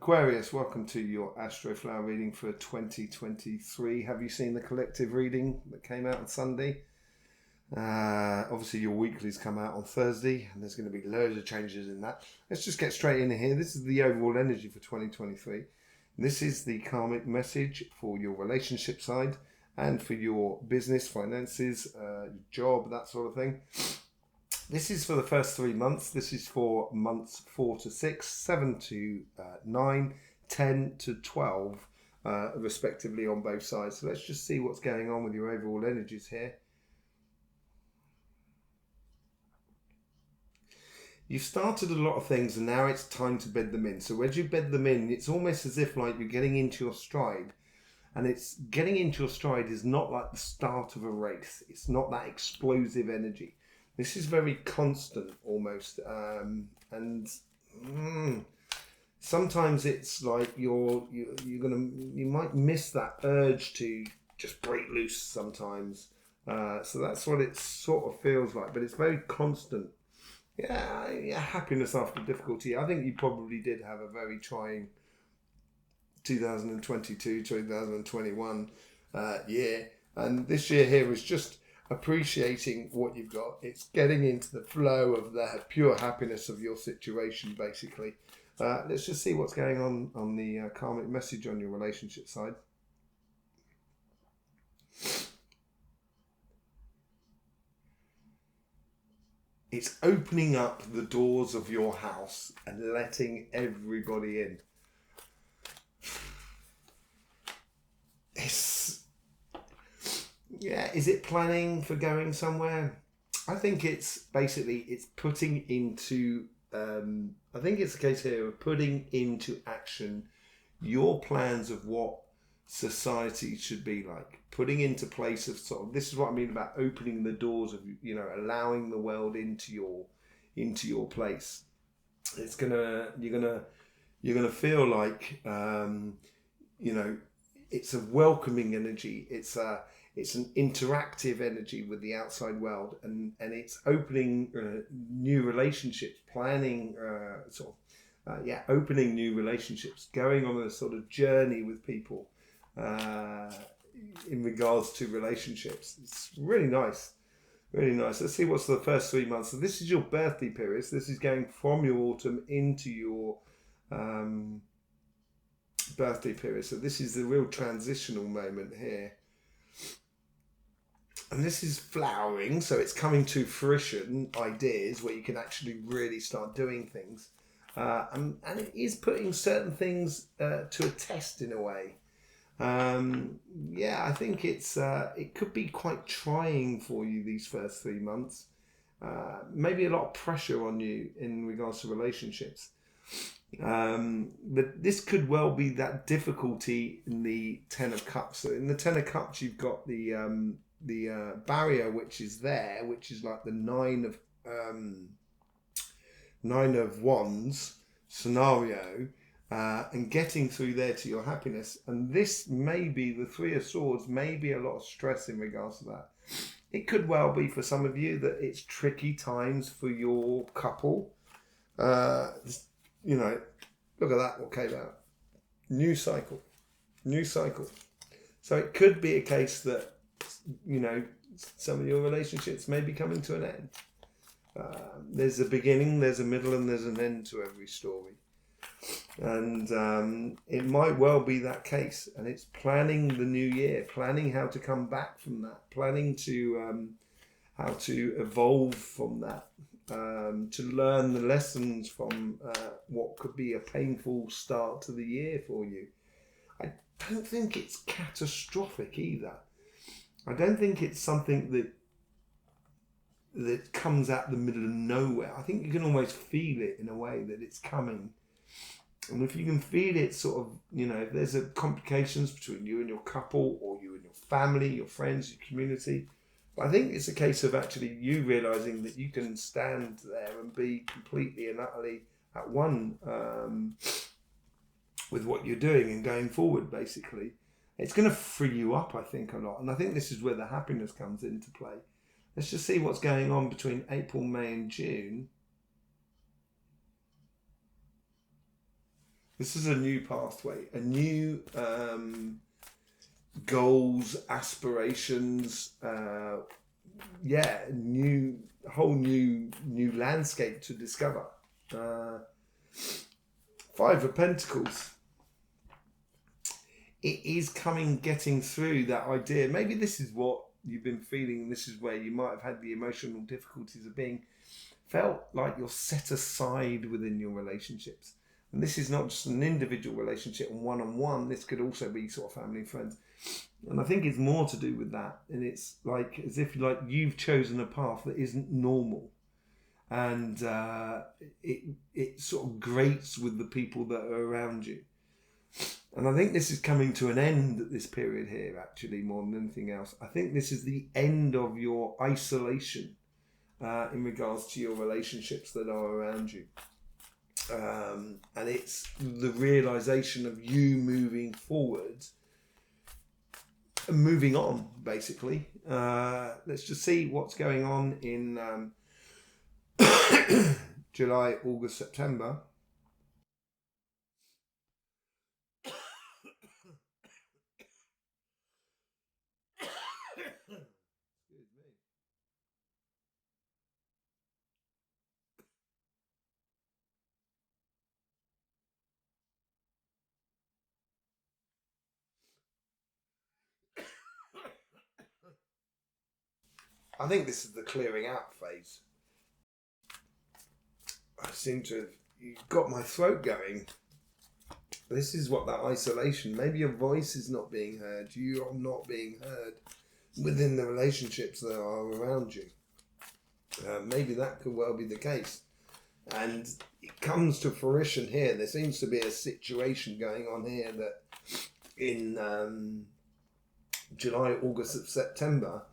Aquarius, welcome to your Astroflower reading for 2023. Have you seen the collective reading that came out on Sunday? Obviously your weeklies come out on Thursday and there's going to be loads of changes in that. Let's just get straight in here. This is the overall energy for 2023. This is the karmic message for your relationship side and for your business, finances, job, that sort of thing. This is for the first 3 months. This is for months 4 to 6, 7 to 9, 10 to 12, respectively on both sides. So let's just see what's going on with your overall energies here. You've started a lot of things and now it's time to bed them in. So as you bed them in, it's almost as if like you're getting into your stride. And it's getting into your stride is not like the start of a race. It's not that explosive energy. This is very constant almost, sometimes it's like you might miss that urge to just break loose sometimes. So that's what it sort of feels like, but it's very constant. Yeah, happiness after difficulty. I think you probably did have a very trying 2022, 2021 year, and this year here was just appreciating what you've got. It's getting into the flow of the pure happiness of your situation, basically. Let's just see what's going on the karmic message on your relationship side. It's opening up the doors of your house and letting everybody in. Is it planning for going somewhere? I think it's basically, it's putting into, I think it's a case here of putting into action your plans of what society should be like. Putting into place of sort of, this is what I mean about opening the doors of, allowing the world into your place. It's you're gonna feel like, it's a welcoming energy. It's an interactive energy with the outside world, and it's opening new relationships, planning opening new relationships, going on a sort of journey with people in regards to relationships. It's really nice, really nice. Let's see what's the first 3 months. So this is your birthday period. So this is going from your autumn into your birthday period. So this is the real transitional moment here. And this is flowering, so it's coming to fruition, ideas where you can actually really start doing things. And it is putting certain things to a test in a way. I think it could be quite trying for you these first 3 months. Maybe a lot of pressure on you in regards to relationships. But this could well be that difficulty in the Ten of Cups. So in the Ten of Cups, you've got the barrier which is there, which is like the Nine of Wands scenario, and getting through there to your happiness. And this may be the Three of Swords, may be a lot of stress in regards to that. It could well be for some of you that it's tricky times for your couple. Look at that, what came out. New cycle. So it could be a case that, some of your relationships may be coming to an end. There's a beginning, there's a middle, and there's an end to every story. And it might well be that case. And it's planning the new year, planning how to come back from that, planning to how to evolve from that. To learn the lessons from what could be a painful start to the year for you. I don't think it's catastrophic either. I don't think it's something that comes out the middle of nowhere. I think you can almost feel it in a way that it's coming. And if you can feel it sort of, if there's complications between you and your couple, or you and your family, your friends, your community, I think it's a case of actually you realising that you can stand there and be completely and utterly at one with what you're doing and going forward, basically. It's going to free you up, I think, a lot. And I think this is where the happiness comes into play. Let's just see what's going on between April, May and June. This is a new pathway, a new goals, aspirations, whole new landscape to discover. 5 of Pentacles. It is getting through that idea. Maybe this is what you've been feeling. This is where you might have had the emotional difficulties of being felt like you're set aside within your relationships. And this is not just an individual relationship and one-on-one. This could also be sort of family and friends. And I think it's more to do with that. And it's like as if like you've chosen a path that isn't normal. And it sort of grates with the people that are around you. And I think this is coming to an end at this period here, actually, more than anything else. I think this is the end of your isolation in regards to your relationships that are around you. And it's the realization of you moving forward and moving on, basically. Let's just see what's going on in July, August, September. I think this is the clearing out phase. I seem to have got my throat going. This is what that isolation, maybe your voice is not being heard, you are not being heard within the relationships that are around you. Maybe that could well be the case. And it comes to fruition here. There seems to be a situation going on here that in July, August, and September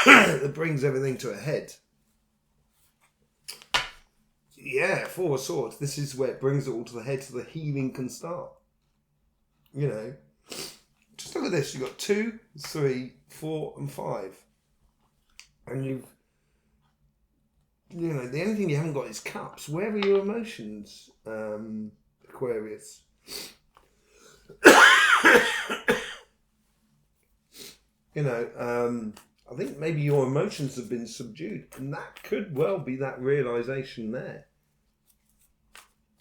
that brings everything to a head. Yeah, 4 of Swords. This is where it brings it all to the head, so the healing can start. You know, just look at this. You've got 2, 3, 4, and 5. And the only thing you haven't got is Cups. Where are your emotions, Aquarius? I think maybe your emotions have been subdued, and that could well be that realization there.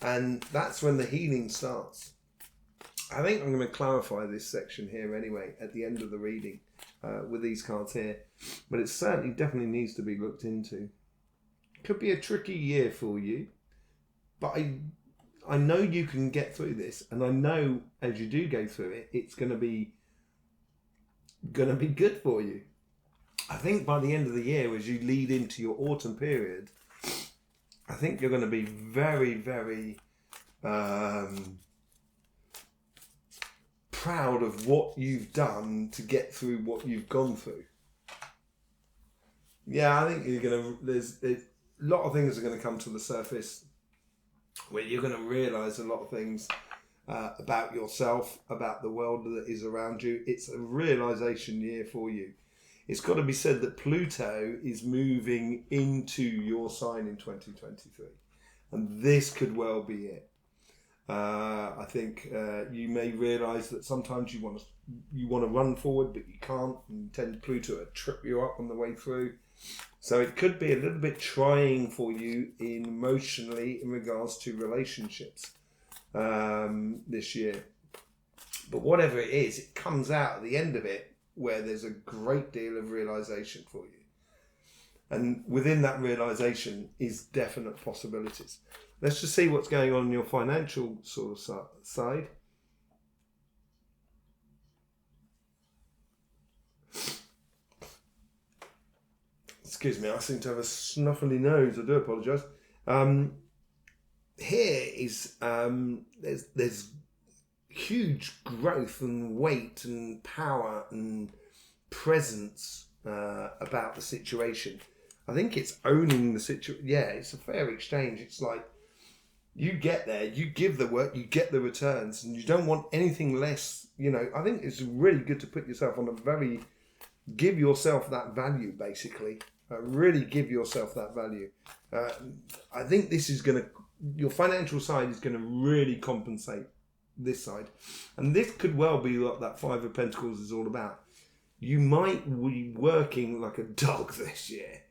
And that's when the healing starts. I think I'm going to clarify this section here anyway at the end of the reading with these cards here. But it certainly definitely needs to be looked into. Could be a tricky year for you. But I know you can get through this. And I know as you do go through it, it's going to be good for you. I think by the end of the year, as you lead into your autumn period, I think you're going to be very, very proud of what you've done to get through what you've gone through. Yeah, I think there's a lot of things are going to come to the surface where you're going to realize a lot of things about yourself, about the world that is around you. It's a realization year for you. It's got to be said that Pluto is moving into your sign in 2023. And this could well be it. I think you may realise that sometimes you want to run forward, but you can't. And you tend Pluto to trip you up on the way through. So it could be a little bit trying for you emotionally in regards to relationships this year. But whatever it is, it comes out at the end of it where there's a great deal of realisation for you. And within that realisation is definite possibilities. Let's just see what's going on in your financial sort of side. Excuse me, I seem to have a snuffly nose. I do apologise. Here is there's huge growth and weight and power and presence about the situation. I think it's owning the situation. Yeah, it's a fair exchange. It's like you get there, you give the work, you get the returns, and you don't want anything less. I think it's really good to put yourself on give yourself that value, basically. Really give yourself that value. I think this is going to your financial side is going to really compensate this side. And this could well be what that Five of Pentacles is all about. You might be working like a dog this year,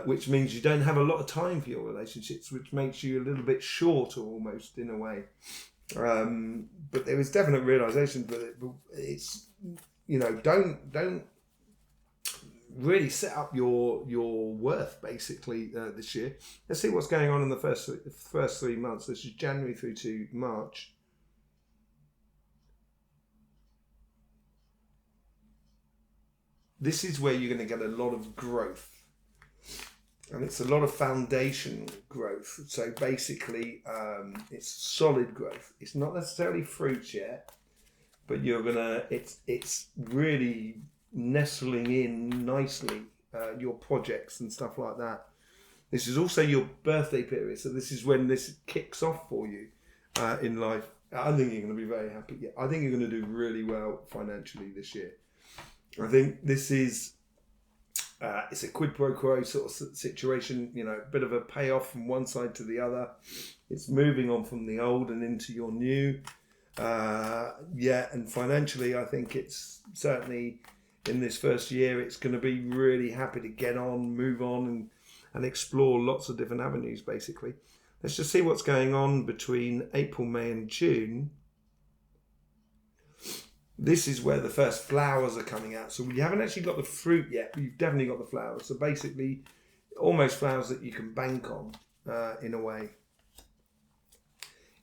which means you don't have a lot of time for your relationships, which makes you a little bit shorter almost in a way. But there is definite realization, but it's, you know, don't really set up your worth basically this year. Let's see what's going on in the first 3 months. This is January through to March. This is where you're going to get a lot of growth. And it's a lot of foundation growth. So basically, it's solid growth. It's not necessarily fruits yet, but you're gonna. It's really nestling in nicely your projects and stuff like that. This is also your birthday period, so this is when this kicks off for you in life. I think you're going to be very happy. Yeah, I think you're going to do really well financially this year. I think this is. It's a quid pro quo sort of situation, you know, a bit of a payoff from one side to the other. It's moving on from the old and into your new. And financially, I think it's certainly in this first year, it's going to be really happy to get on, move on and explore lots of different avenues, basically. Let's just see what's going on between April, May and June. This is where the first flowers are coming out. So you haven't actually got the fruit yet, but you've definitely got the flowers. So basically, almost flowers that you can bank on in a way.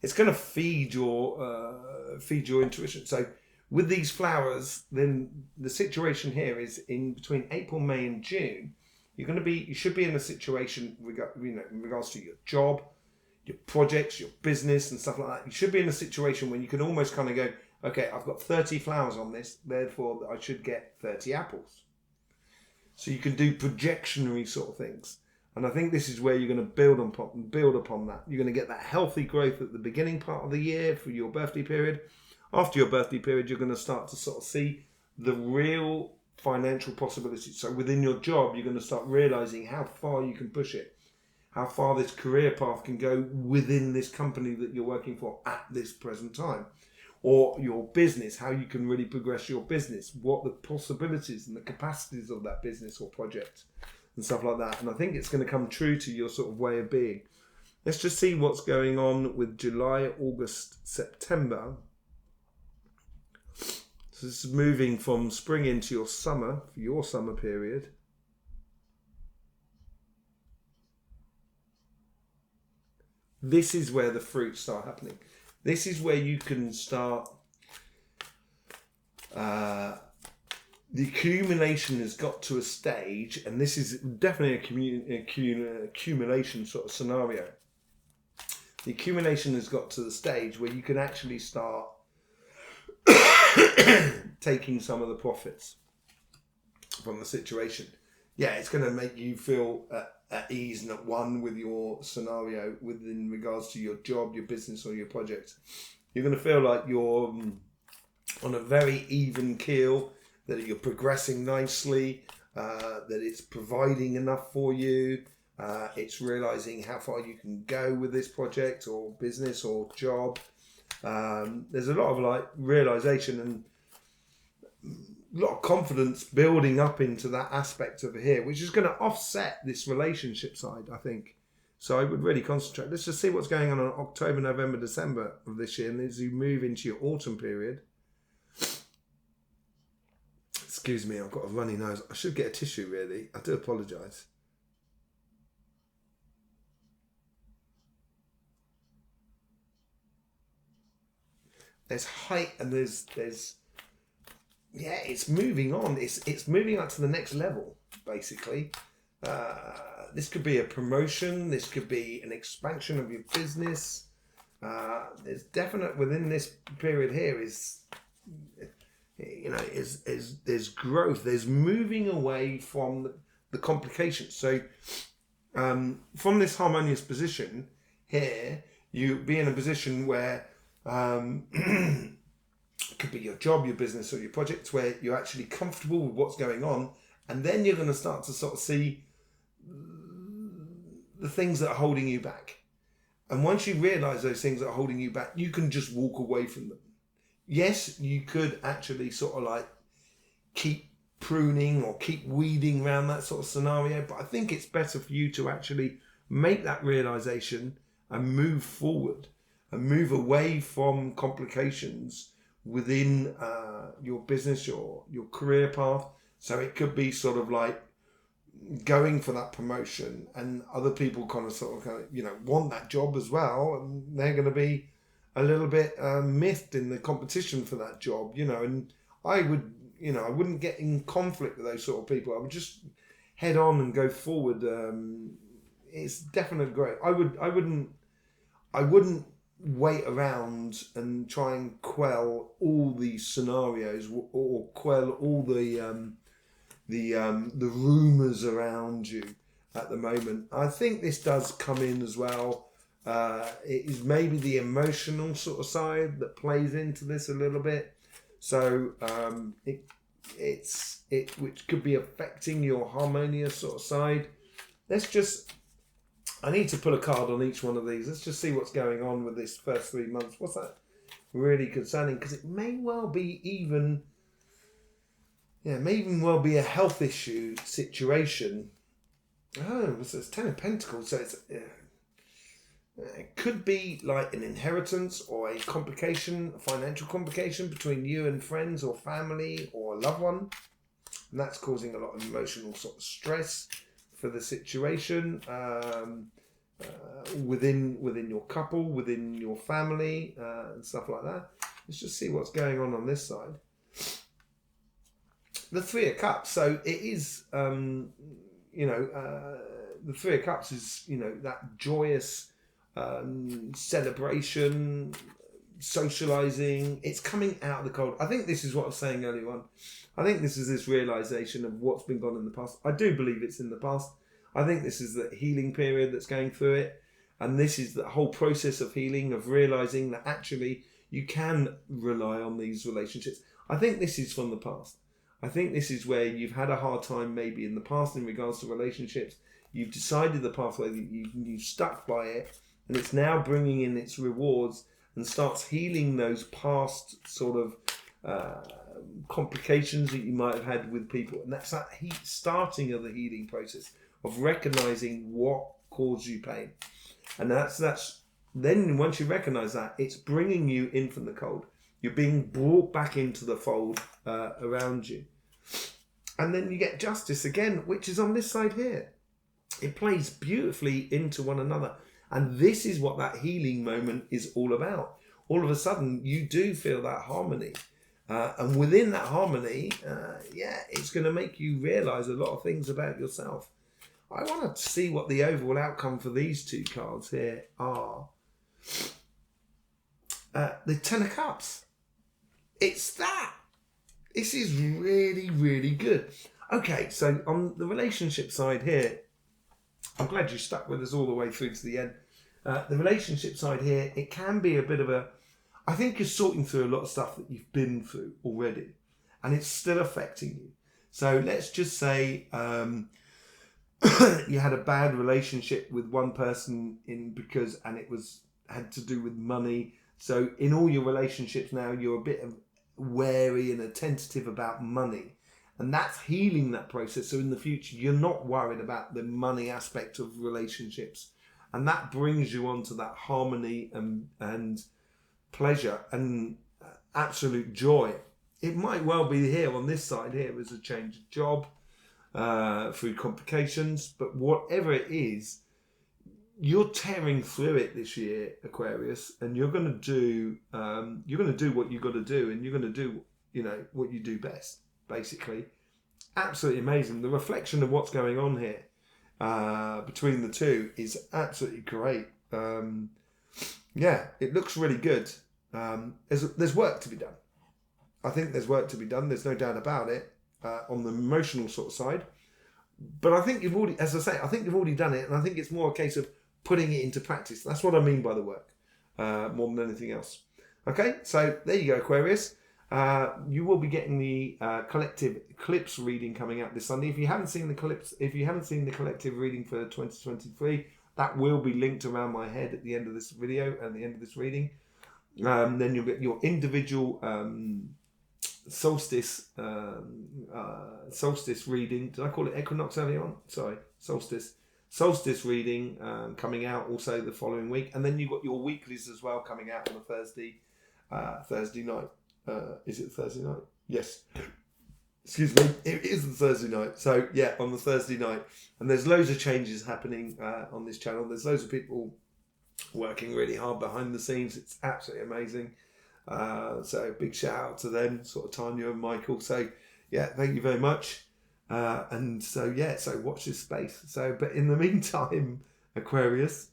It's going to feed your intuition. So with these flowers, then the situation here is in between April, May, and June. You should be in a situation, in regards to your job, your projects, your business, and stuff like that. You should be in a situation when you can almost kind of go, okay, I've got 30 flowers on this, therefore I should get 30 apples. So you can do projectionary sort of things. And I think this is where you're going to build upon that. You're going to get that healthy growth at the beginning part of the year for your birthday period. After your birthday period, you're going to start to sort of see the real financial possibilities. So within your job, you're going to start realizing how far you can push it, how far this career path can go within this company that you're working for at this present time. Or your business, how you can really progress your business, what the possibilities and the capacities of that business or project and stuff like that. And I think it's going to come true to your sort of way of being. Let's just see what's going on with July, August, September. So this is moving from spring into your summer, for your summer period. This is where the fruits start happening. This is where you can start. The accumulation has got to a stage, and this is definitely a accumulation sort of scenario. The accumulation has got to the stage where you can actually start taking some of the profits from the situation. Yeah, it's going to make you feel at ease and at one with your scenario within regards to your job, your business or your project. You're going to feel like you're on a very even keel, that you're progressing nicely, that it's providing enough for you. It's realizing how far you can go with this project or business or job. There's a lot of like realization and a lot of confidence building up into that aspect over here, which is going to offset this relationship side, I think. So I would really concentrate. Let's just see what's going on in October, November, December of this year. And as you move into your autumn period, excuse me, I've got a runny nose. I should get a tissue, really. I do apologise. There's height and there's yeah, it's moving on. It's moving up to the next level, basically. This could be a promotion. This could be an expansion of your business. There's definite within this period here is, you know, there's growth. There's moving away from the complications. So from this harmonious position here, you be in a position where it could be your job, your business or your projects where you're actually comfortable with what's going on, and then you're going to start to sort of see the things that are holding you back. And once you realise those things that are holding you back, you can just walk away from them. Yes, you could actually sort of like keep pruning or keep weeding around that sort of scenario, but I think it's better for you to actually make that realisation and move forward and move away from complications within your business, your career path. So it could be sort of like going for that promotion, and other people kind of you know, want that job as well, and they're going to be a little bit miffed in the competition for that job, you know. And I wouldn't get in conflict with those sort of people. I would just head on and go forward. It's definitely great. I wouldn't wait around and try and quell all these scenarios or quell all the rumours around you at the moment. I think this does come in as well. It is maybe the emotional sort of side that plays into this a little bit. So which could be affecting your harmonious sort of side. I need to pull a card on each one of these. Let's just see what's going on with this first 3 months. What's that really concerning? Because it may well be may even well be a health issue situation. Oh, so it's 10 of Pentacles. So it could be like an inheritance or a financial complication between you and friends or family or a loved one. And that's causing a lot of emotional sort of stress for the situation within your couple, within your family, and stuff like that. Let's just see what's going on this side. The Three of Cups. So it is, the Three of Cups is, that joyous celebration, socializing. It's coming out of the cold. I think this is what I was saying earlier on. I think this is this realization of what's been gone in the past. I do believe it's in the past. I think this is the healing period that's going through it. And this is the whole process of healing, of realizing that actually you can rely on these relationships. I think this is from the past. I think this is where you've had a hard time maybe in the past in regards to relationships. You've decided the pathway, that you've stuck by it, and it's now bringing in its rewards and starts healing those past sort of complications that you might have had with people. And that's that starting of the healing process of recognizing what caused you pain. And that's then once you recognize that, it's bringing you in from the cold. You're being brought back into the fold around you. And then you get justice again, which is on this side here. It plays beautifully into one another. And this is what that healing moment is all about. All of a sudden, you do feel that harmony. And within that harmony, it's going to make you realize a lot of things about yourself. I want to see what the overall outcome for these two cards here are. The Ten of Cups. It's that. This is really, really good. Okay, so on the relationship side here, I'm glad you stuck with us all the way through to the end. The relationship side here, it can be a bit of I think you're sorting through a lot of stuff that you've been through already, and it's still affecting you. So let's just say you had a bad relationship with one person and it had to do with money. So in all your relationships now, you're a bit wary and attentive about money, and that's healing that process. So in the future, you're not worried about the money aspect of relationships, and that brings you on to that harmony and pleasure and absolute joy. It might well be here on this side here as a change of job through complications, but whatever it is, you're tearing through it this year, Aquarius, and you're going to do what you got to do, and you're going to do what you do best, basically. Absolutely amazing. The reflection of what's going on here between the two is absolutely great. It looks really good. There's work to be done. I think there's work to be done. There's no doubt about it on the emotional sort of side. But I think you've already, as I say, I think you've already done it, and I think it's more a case of putting it into practice. That's what I mean by the work, more than anything else. Okay, so there you go, Aquarius. You will be getting the collective eclipse reading coming out this Sunday. If you haven't seen the collective reading for 2023, That will be linked around my head at the end of this video and the end of this reading. Then you'll get your individual solstice reading. Did I call it equinox earlier on? Sorry, solstice reading coming out also the following week, and then you've got your weeklies as well coming out on a Thursday night. Is it Thursday night? Yes. Excuse me, it is the Thursday night. So yeah, on the Thursday night, and there's loads of changes happening on this channel. There's loads of people working really hard behind the scenes. It's absolutely amazing. So big shout out to them, sort of Tanya and Michael. So yeah, thank you very much. And so yeah, so watch this space. So, but in the meantime, Aquarius,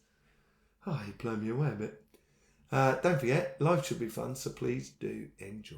you blow me away a bit. Don't forget, life should be fun. So please do enjoy.